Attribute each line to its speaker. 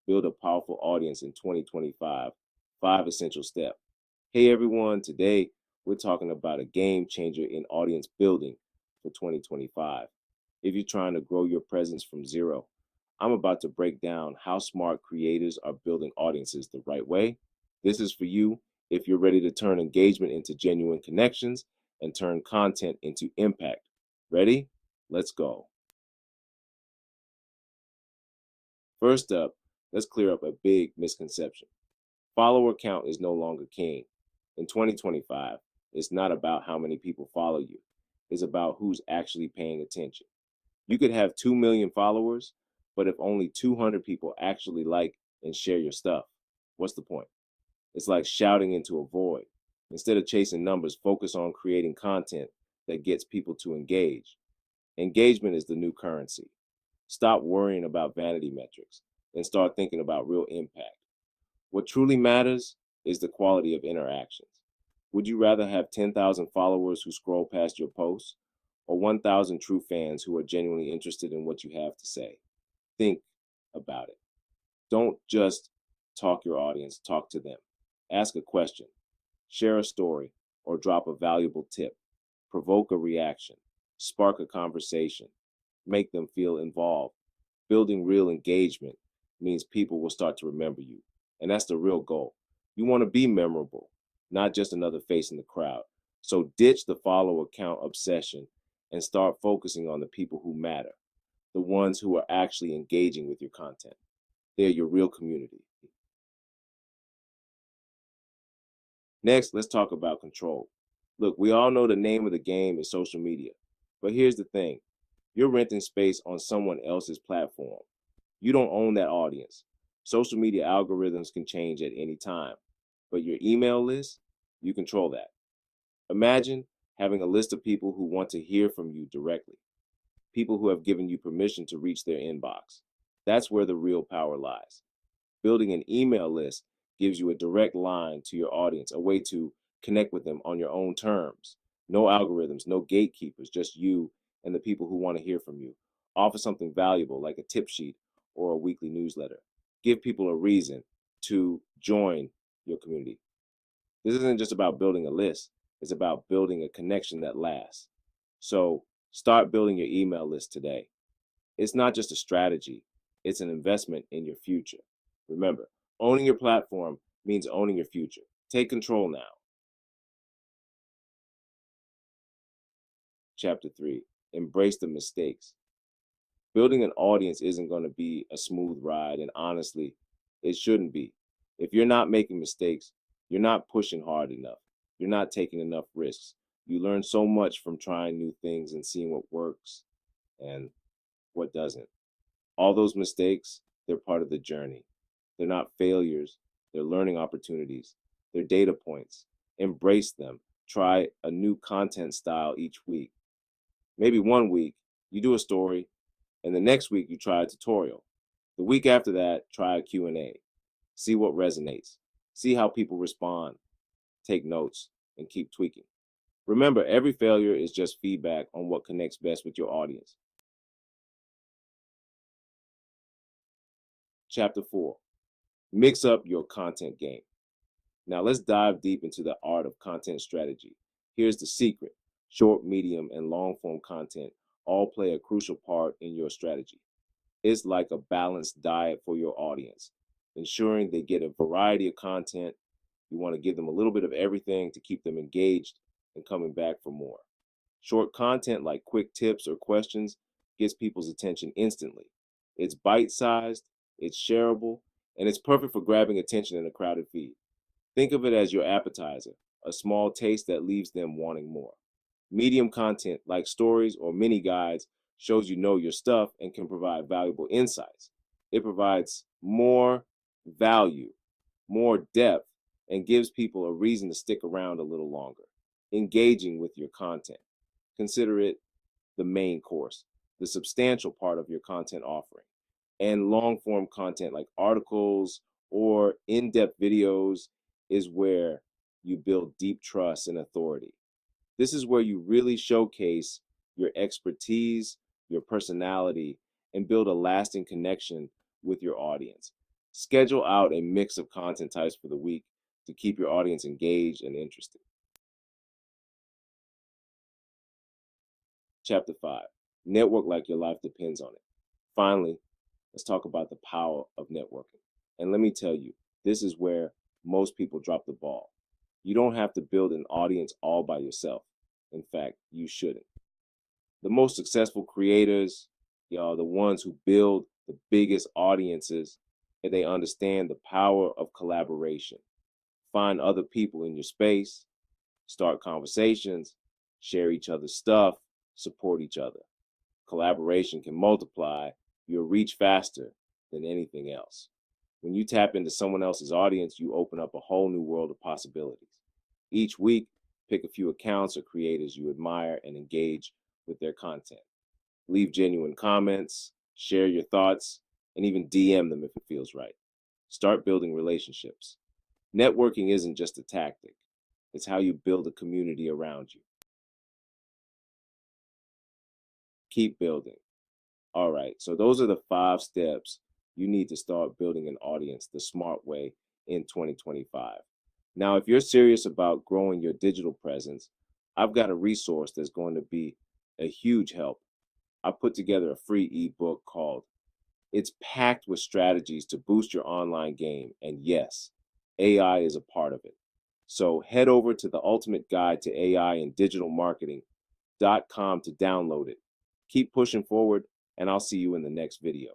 Speaker 1: build a powerful audience in 2025. 5 essential steps. Hey everyone, today we're talking about a game changer in audience building for 2025. If you're trying to grow your presence from zero, I'm about to break down how smart creators are building audiences the right way. This is for you if you're ready to turn engagement into genuine connections and turn content into impact. Ready? Let's go. First up, let's clear up a big misconception. Follower count is no longer king. In 2025, it's not about how many people follow you, it's about who's actually paying attention. You could have 2 million followers, but if only 200 people actually like and share your stuff, what's the point? It's like shouting into a void. Instead of chasing numbers, focus on creating content that gets people to engage. Engagement is the new currency. Stop worrying about vanity metrics and start thinking about real impact. What truly matters is the quality of interactions. Would you rather have 10,000 followers who scroll past your posts or 1,000 true fans who are genuinely interested in what you have to say? Think about it. Don't just talk your audience, talk to them. Ask a question, share a story, or drop a valuable tip. Provoke a reaction, spark a conversation, make them feel involved. Building real engagement means people will start to remember you. And that's the real goal. You want to be memorable, not just another face in the crowd. So ditch the follower count obsession and start focusing on the people who matter, the ones who are actually engaging with your content. They're your real community. Next, let's talk about control. Look, we all know the name of the game is social media, but here's the thing. You're renting space on someone else's platform. You don't own that audience. Social media algorithms can change at any time, but your email list, you control that. Imagine having a list of people who want to hear from you directly, people who have given you permission to reach their inbox. That's where the real power lies. Building an email list gives you a direct line to your audience, a way to connect with them on your own terms. No algorithms, no gatekeepers, just you and the people who want to hear from you. Offer something valuable like a tip sheet or a weekly newsletter. Give people a reason to join your community. This isn't just about building a list, it's about building a connection that lasts. So start building your email list today. It's not just a strategy, it's an investment in your future. Remember, owning your platform means owning your future. Take control now. Chapter 3, embrace the mistakes. Building an audience isn't going to be a smooth ride, and honestly, it shouldn't be. If you're not making mistakes, you're not pushing hard enough. You're not taking enough risks. You learn so much from trying new things and seeing what works and what doesn't. All those mistakes, they're part of the journey. They're not failures, they're learning opportunities, they're data points. Embrace them. Try a new content style each week. Maybe one week you do a story, and the next week you try a tutorial. The week after that, try a Q&A. See what resonates. See how people respond. Take notes and keep tweaking. Remember, every failure is just feedback on what connects best with your audience. Chapter 4, mix up your content game. Now let's dive deep into the art of content strategy. Here's the secret. Short, medium, and long form content all play a crucial part in your strategy. It's like a balanced diet for your audience, ensuring they get a variety of content. You want to give them a little bit of everything to keep them engaged and coming back for more. Short content like quick tips or questions gets people's attention instantly. It's bite-sized, it's shareable, and it's perfect for grabbing attention in a crowded feed. Think of it as your appetizer, a small taste that leaves them wanting more. Medium content like stories or mini guides shows you know your stuff and can provide valuable insights. It provides more value, more depth, and gives people a reason to stick around a little longer, engaging with your content. Consider it the main course, the substantial part of your content offering. And long form content like articles or in depth videos is where you build deep trust and authority. This is where you really showcase your expertise, your personality, and build a lasting connection with your audience. Schedule out a mix of content types for the week to keep your audience engaged and interested. Chapter 5. Network like your life depends on it. Finally, let's talk about the power of networking. And let me tell you, this is where most people drop the ball. You don't have to build an audience all by yourself. In fact, you shouldn't. The most successful creators, y'all, the ones who build the biggest audiences, and they understand the power of collaboration. Find other people in your space, start conversations, share each other's stuff, support each other. Collaboration can multiply your reach faster than anything else. When you tap into someone else's audience, you open up a whole new world of possibilities. Each week, pick a few accounts or creators you admire and engage with their content. Leave genuine comments, share your thoughts, and even DM them if it feels right. Start building relationships. Networking isn't just a tactic, it's how you build a community around you. Keep building. All right, so those are the 5 steps you need to start building an audience the smart way in 2025. Now, if you're serious about growing your digital presence, I've got a resource that's going to be a huge help. I put together a free ebook called It's Packed with Strategies to Boost Your Online Game. And yes, AI is a part of it. So head over to the Ultimate Guide to AI and Digital Marketing.com to download it. Keep pushing forward, and I'll see you in the next video.